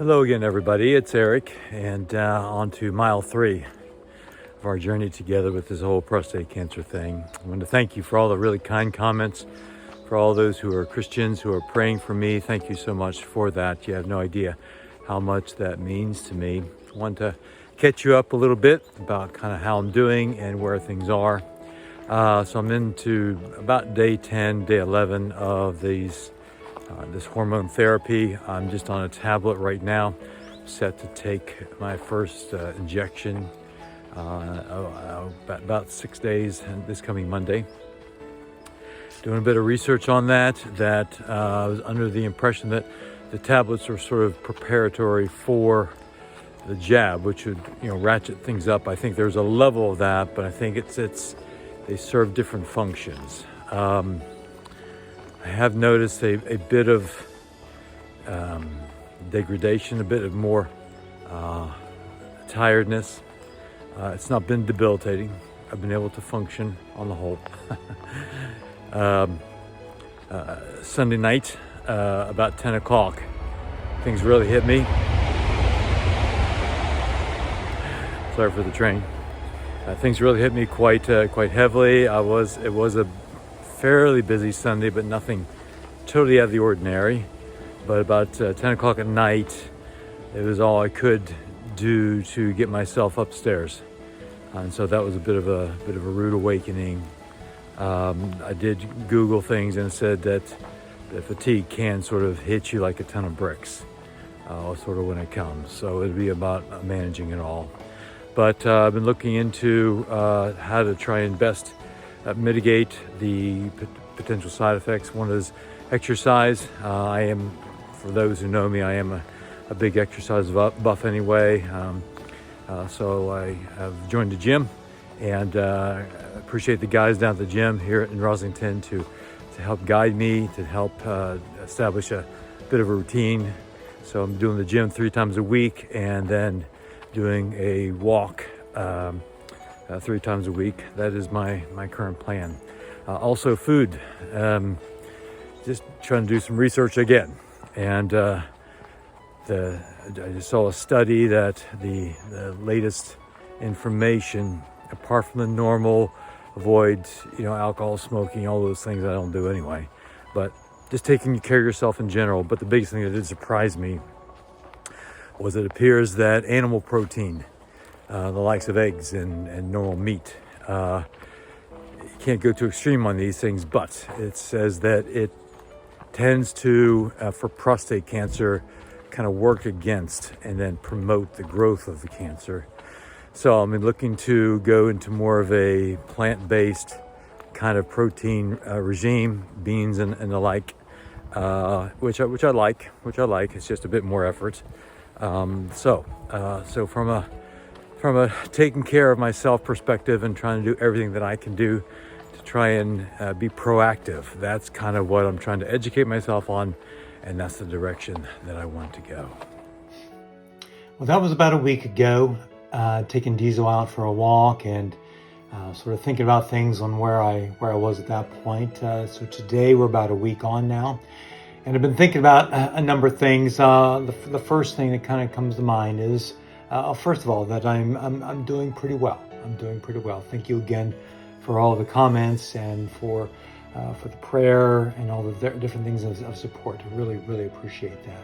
Hello again, everybody. It's Eric, and on to mile 3 of our journey together with this whole prostate cancer thing. I want to thank you for all the really kind comments, for all those who are Christians who are praying for me. Thank you so much for that. You have no idea how much that means to me. I want to catch you up a little bit about kind of how I'm doing and where things are. So I'm into about day 10, day 11 of this hormone therapy. I'm just on a tablet right now, set to take my first injection about 6 days this coming Monday. Doing a bit of research on that. I was under the impression that the tablets are sort of preparatory for the jab, which would ratchet things up. I think there's a level of that, but I think they serve different functions. I have noticed a bit of degradation, a bit of more tiredness. It's not been debilitating. I've been able to function on the whole. Sunday night, about 10 o'clock, things really hit me. Sorry for the train. Things really hit me quite heavily. It was a fairly busy Sunday, but nothing totally out of the ordinary. But about 10 o'clock at night, it was all I could do to get myself upstairs, and so that was a bit of a rude awakening. I did Google things and it said that the fatigue can sort of hit you like a ton of bricks, sort of when it comes. So it'd be about managing it all. But I've been looking into how to try and best mitigate the potential side effects. One is exercise. For those who know me, I am a big exercise buff anyway. So I have joined the gym, and appreciate the guys down at the gym here in Roslington to help guide me, to help establish a bit of a routine. So I'm doing the gym 3 times a week, and then doing a walk 3 times a week. That is my current plan. Also food, just trying to do some research again. And I just saw a study that the latest information, apart from the normal, avoid alcohol, smoking, all those things I don't do anyway, but just taking care of yourself in general. But the biggest thing that did surprise me was it appears that animal protein, the likes of eggs and normal meat, you can't go too extreme on these things, but it says that it tends to, for prostate cancer, kind of work against and then promote the growth of the cancer. So I'm looking to go into more of a plant-based kind of protein regime, beans and the like, which I like. It's just a bit more effort. So from a taking care of myself perspective and trying to do everything that I can do to try and be proactive, that's kind of what I'm trying to educate myself on, and that's the direction that I want to go. Well, that was about a week ago, taking Diesel out for a walk and sort of thinking about things on where I was at that point. So today we're about a week on now, and I've been thinking about a number of things. The first thing that kind of comes to mind is, first of all, that I'm doing pretty well. I'm doing pretty well. Thank you again for all the comments and for the prayer and all the different things of support. I really appreciate that.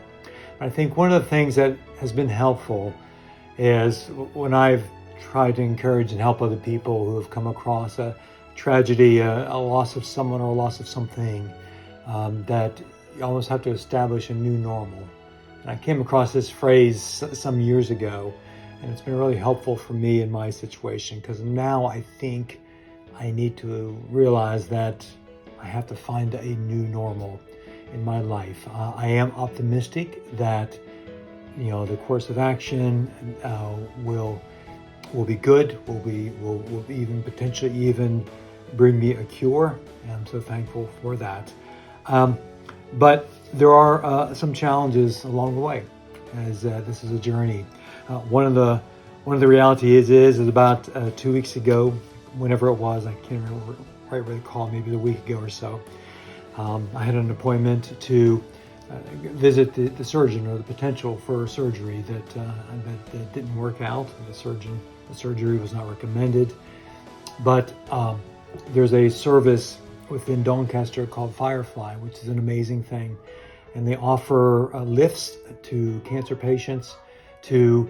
I think one of the things that has been helpful is when I've tried to encourage and help other people who have come across a tragedy, a loss of someone or a loss of something, that you almost have to establish a new normal. And I came across this phrase some years ago, and it's been really helpful for me in my situation, because now I think I need to realize that I have to find a new normal in my life. I am optimistic that the course of action will be good. Will even potentially even bring me a cure. And I'm so thankful for that. But there are some challenges along the way, as this is a journey. One of the realities is about 2 weeks ago, whenever it was, I can't remember, quite recall, maybe a week ago or so. I had an appointment to visit the surgeon, or the potential for surgery that didn't work out. The surgery was not recommended. But there's a service within Doncaster called Firefly, which is an amazing thing. And they offer lifts to cancer patients to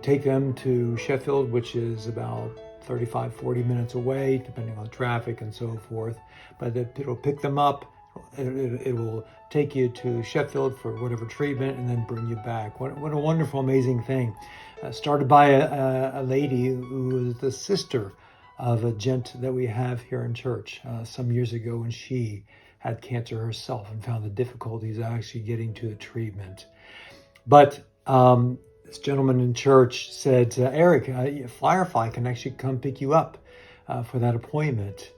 take them to Sheffield, which is about 35-40 minutes away, depending on traffic and so forth. But it'll pick them up. It will take you to Sheffield for whatever treatment and then bring you back. What a wonderful, amazing thing. Started by a lady who was the sister of a gent that we have here in church some years ago, when she had cancer herself and found the difficulties actually getting to the treatment. But this gentleman in church said, Eric, Firefly can actually come pick you up for that appointment.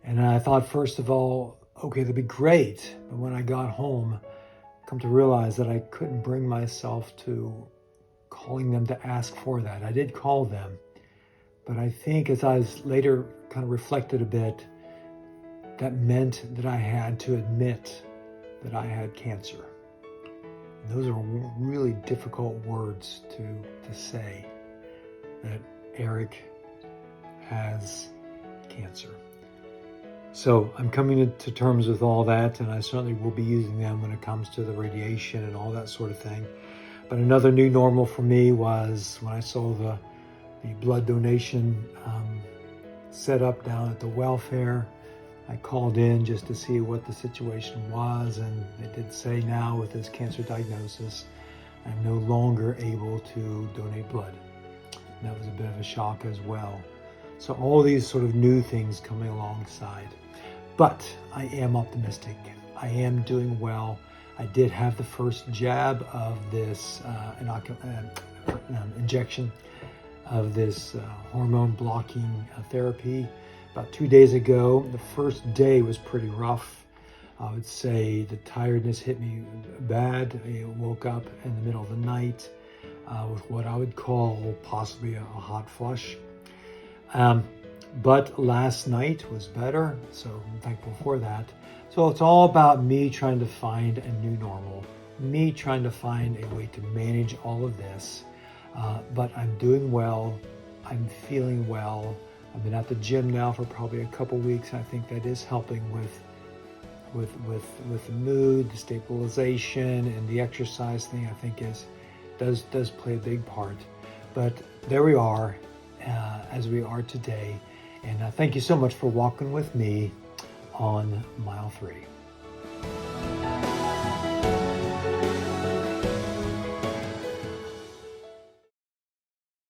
And I thought, first of all, okay, that'd be great. But when I got home, come to realize that I couldn't bring myself to calling them to ask for that. I did call them, but I think as I was later kind of reflected a bit, that meant that I had to admit that I had cancer. And those are really difficult words to say, that Eric has cancer. So I'm coming to terms with all that, and I certainly will be using them when it comes to the radiation and all that sort of thing. But another new normal for me was when I saw the blood donation set up down at the welfare. I called in just to see what the situation was, and they did say now with this cancer diagnosis, I'm no longer able to donate blood. And that was a bit of a shock as well. So all these sort of new things coming alongside. But I am optimistic. I am doing well. I did have the first jab of this injection of this hormone blocking therapy about 2 days ago. The first day was pretty rough. I would say the tiredness hit me bad. I woke up in the middle of the night with what I would call possibly a hot flush. But last night was better, so I'm thankful for that. So it's all about me trying to find a new normal, me trying to find a way to manage all of this. But I'm doing well. I'm feeling well. I've been at the gym now for probably a couple weeks, and I think that is helping with the mood, the stabilization, and the exercise thing. I think does play a big part. But there we are, as we are today. And thank you so much for walking with me on mile 3.